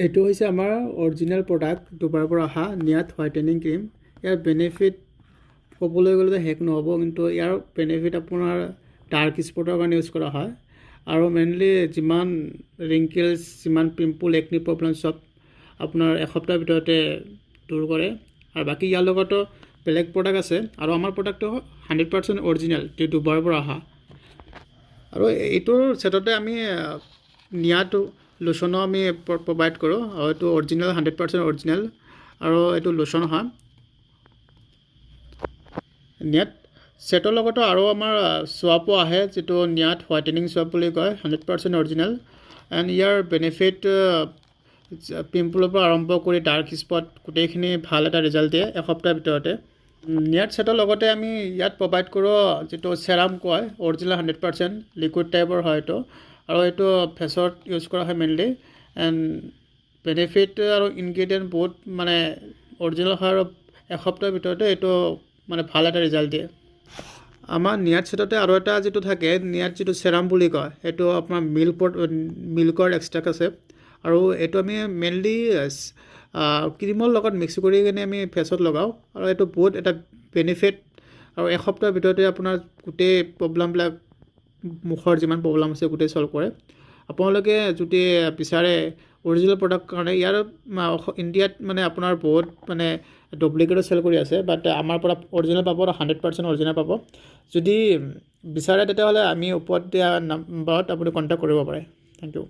এইটো হৈছে আমাৰ অৰিজিনেল প্ৰডাক্ট দুবাৰৰ পৰা অহা নিয়াত হোৱাইটেনিং ক্ৰীম। ইয়াৰ বেনিফিট ক'বলৈ গ'লে শেষ নহ'ব, কিন্তু ইয়াৰ বেনিফিট আপোনাৰ ডাৰ্ক স্পটৰ কাৰণে ইউজ কৰা হয় আৰু মেইনলি যিমান ৰিংকেলছ, যিমান পিম্পল, একনি প্ৰব্লেম চব আপোনাৰ এসপ্তাহৰ ভিতৰতে দূৰ কৰে। আৰু বাকী ইয়াৰ লগতো বেলেগ প্ৰডাক্ট আছে আৰু আমাৰ প্ৰডাক্টটো 100% অৰিজিনেল, দুবাৰৰ পৰা অহা। আৰু এইটোৰ ছেটতে আমি নিয়াটো লোচনো আমি প্ৰভাইড কৰোঁ আৰু এইটো অৰিজিনেল 100% অৰিজিনেল আৰু এইটো লোচন হয়। নিয়াত ছেটৰ লগতো আৰু আমাৰ সোৱাপো আহে, যিটো নিয়াত হোৱাইটেনিং সোৱাপ বুলি কয়, 100% অৰিজিনেল। এণ্ড ইয়াৰ বেনিফিট পিম্পলৰ পৰা আৰম্ভ কৰি ডাৰ্ক স্পট গোটেইখিনি ভাল এটা ৰিজাল্ট দিয়ে এসপ্তাহৰ ভিতৰতে। নিয়াত ছেটৰ লগতে আমি ইয়াত প্ৰভাইড কৰোঁ যিটো চেৰাম কয়, অৰিজিনেল 100% লিকুইড টাইপৰ হয় এইটো, আৰু এইটো ফেচত ইউজ কৰা হয় মেইনলি। এণ্ড বেনিফিট আৰু ইনগ্ৰিডিয়েণ্ট বহুত মানে অৰিজিনেল হয় আৰু এসপ্তাহৰ ভিতৰতে এইটো মানে ভাল এটা ৰিজাল্ট দিয়ে। আমাৰ নিয়াত ছেটতে আৰু এটা যিটো থাকে, নিয়াত যিটো চেৰাম বুলি কয়, সেইটো আপোনাৰ মিল্কৰ এক্সট্ৰাক্ট আছে আৰু এইটো আমি মেইনলি ক্ৰীমৰ লগত মিক্স কৰি কিনে আমি ফেচত লগাওঁ আৰু এইটো বহুত এটা বেনিফিট আৰু এসপ্তাহৰ ভিতৰতে আপোনাৰ গোটেই প্ৰব্লেমবিলাক, মুখৰ যিমান প্ৰব্লেম আছে গোটেই চল্ভ কৰে। আপোনালোকে যদি বিচাৰে অৰিজিনেল প্ৰডাক্ট কাৰণে, ইয়াৰ ইণ্ডিয়াত মানে আপোনাৰ বহুত মানে ডুপ্লিকেটো চেল কৰি আছে, বাট আমাৰ পৰা অৰিজিনেল পাব, 100% অৰিজিনেল পাব। যদি বিচাৰে তেতিয়াহ'লে আমি ওপৰত দিয়া নাম্বাৰত আপুনি কণ্টেক্ট কৰিব পাৰে। Thank U.